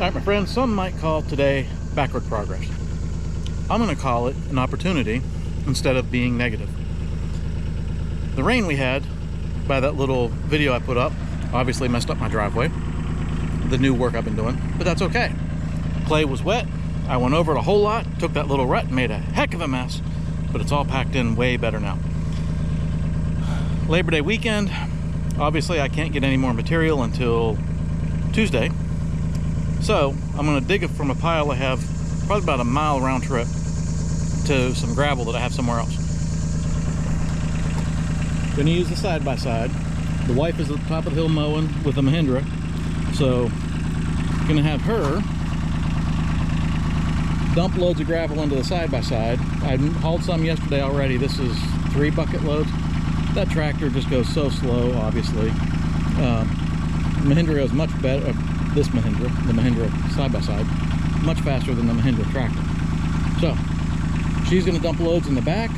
Alright, my friends, some might call today backward progress. I'm going to call it an opportunity instead of being negative. The rain we had by that little video I put up obviously messed up my driveway, the new work I've been doing, but that's okay. Clay was wet, I went over it a whole lot, took that little rut and made a heck of a mess, but it's all packed in way better now. Labor Day weekend, obviously I can't get any more material until Tuesday. So I'm going to dig it from a pile I have probably about a mile round trip to some gravel that I have somewhere else. Going to use the side-by-side. The wife is at the top of the hill mowing with a Mahindra, so going to have her dump loads of gravel into the side-by-side. I hauled some yesterday already. This is 3 bucket loads. That tractor just goes so slow, obviously. Mahindra goes much better. This Mahindra, the Mahindra side-by-side, much faster than the Mahindra tractor. So she's going to dump loads in the back,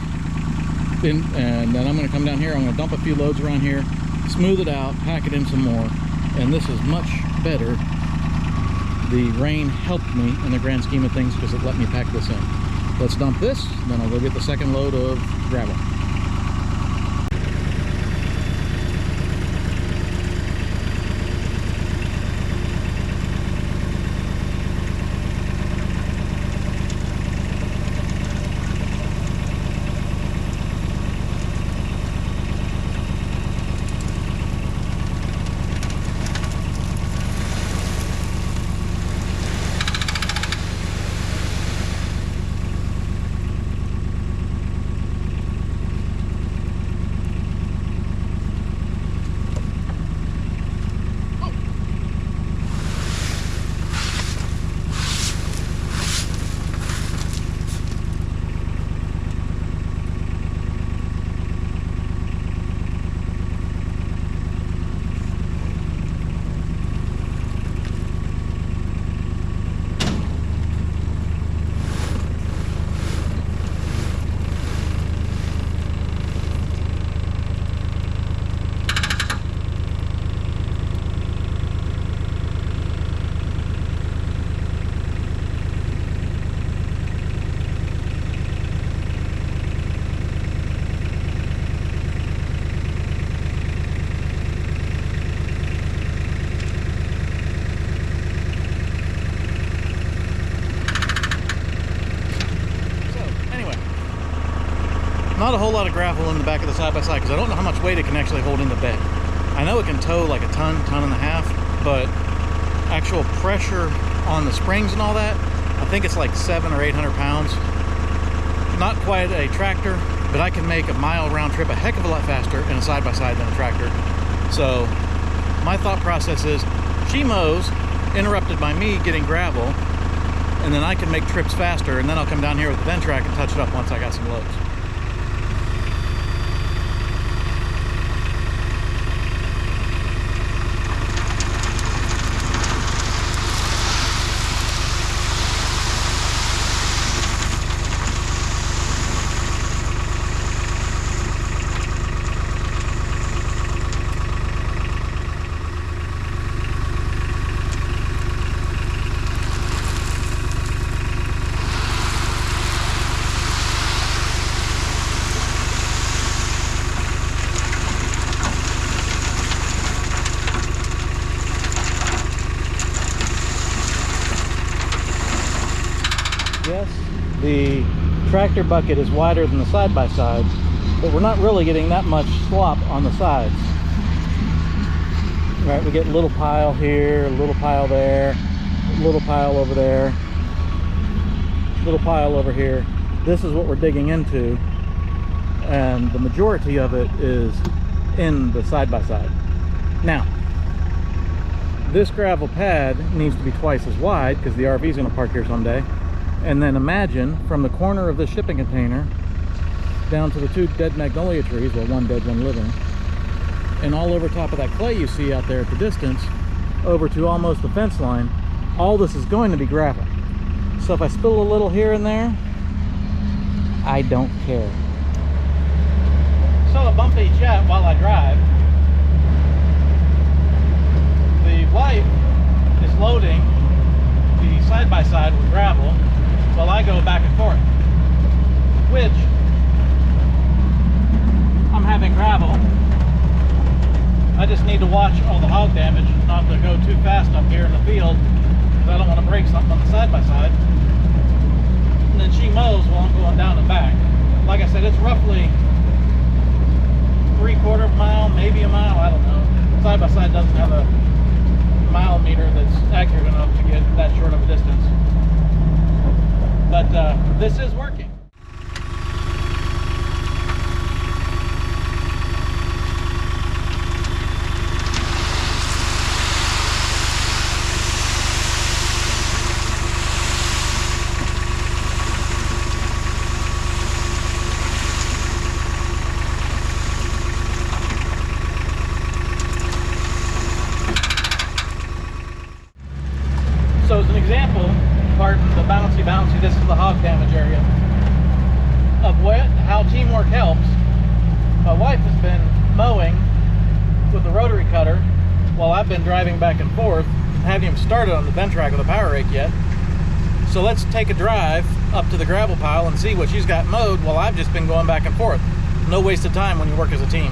and then I'm going to come down here. I'm going to dump a few loads around here, smooth it out, pack it in some more, and this is much better. The rain helped me in the grand scheme of things because it let me pack this in. Let's dump this, then I'll go get the second load of gravel. Not a whole lot of gravel in the back of the side-by-side because I don't know how much weight it can actually hold in the bed. I know it can tow like a ton and a half, but actual pressure on the springs and all that, I think it's like 700 or 800 pounds. Not quite a tractor, but I can make a mile round trip a heck of a lot faster in a side-by-side than a tractor. So my thought process is she mows, interrupted by me getting gravel, and then I can make trips faster, and then I'll come down here with the ventrac and touch it up once I got some loads. Yes, the tractor bucket is wider than the side-by-side, but we're not really getting that much slop on the sides. All right, we get a little pile here, a little pile there, a little pile over there, a little pile over here. This is what we're digging into, and the majority of it is in the side-by-side. Now, this gravel pad needs to be twice as wide because the RV is going to park here someday. And then imagine from the corner of this shipping container down to the 2 dead magnolia trees, well, 1 dead, 1 living, and all over top of that clay you see out there at the distance, over to almost the fence line, all this is going to be gravel. So if I spill a little here and there, I don't care. So a bumpy chat while I drive. The wife is loading side-by-side with gravel while I go back and forth, which I'm having gravel. I just need to watch all the hog damage, not to go too fast up here in the field, because I don't want to break something on the side-by-side. And then she mows while I'm going down and back. Like I said, it's roughly 3/4 mile, maybe a mile, I don't know. Side-by-side doesn't have a mile meter that's accurate enough to get that short of a distance. But this is working. So as an example, pardon the bouncy, this is the hog damage area, of how teamwork helps. My wife has been mowing with the rotary cutter while I've been driving back and forth. I haven't even started on the ventrac with a power rake yet. So let's take a drive up to the gravel pile and see what she's got mowed while I've just been going back and forth. No waste of time when you work as a team.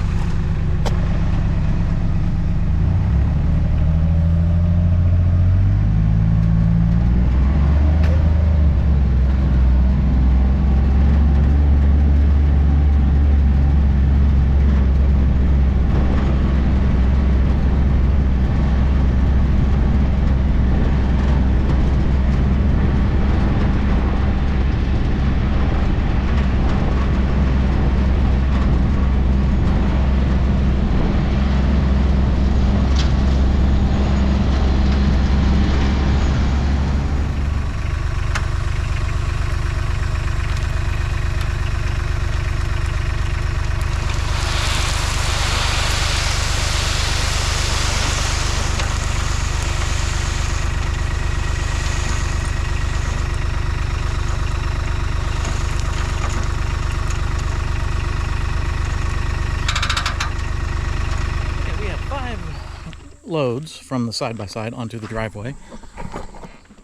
Loads from the side-by-side onto the driveway.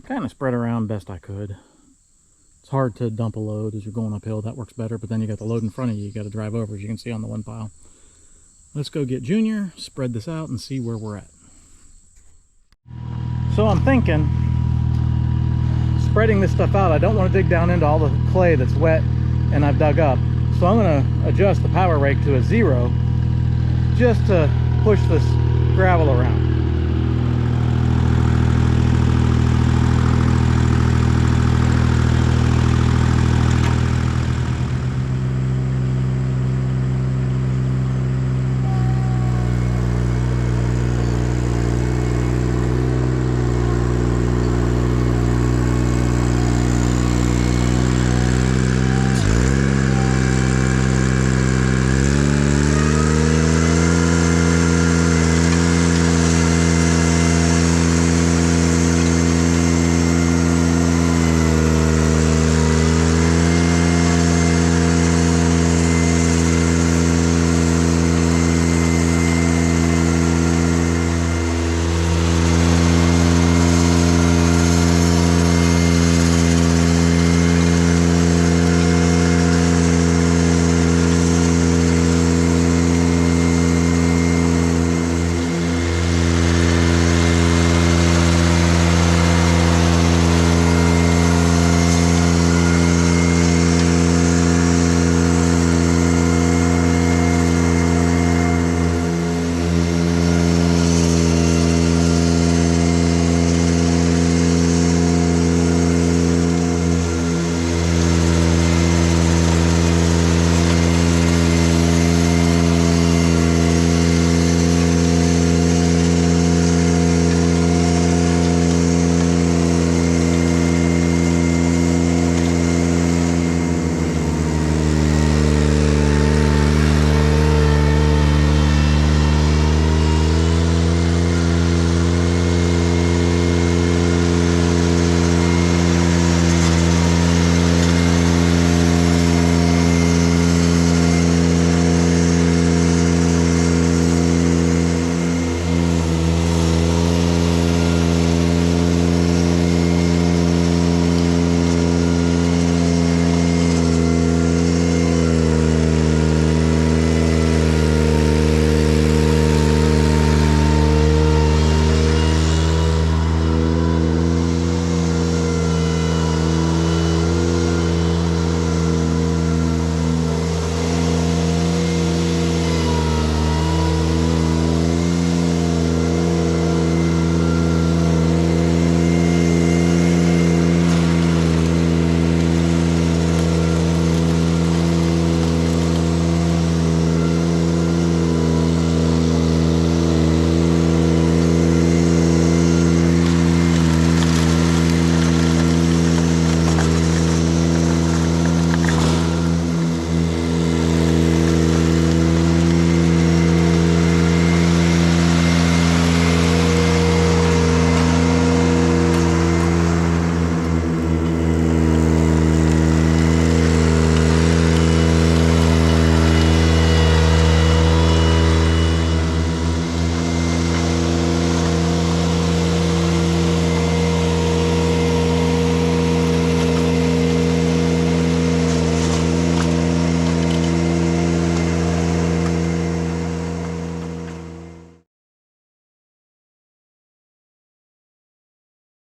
Kind of spread around best I could. It's hard to dump a load as you're going uphill. That works better, but then you got the load in front of you. You got to drive over, as you can see on the one pile. Let's go get Junior, spread this out, and see where we're at. So I'm thinking, spreading this stuff out, I don't want to dig down into all the clay that's wet and I've dug up. So I'm going to adjust the power rake to a 0 just to push this gravel around.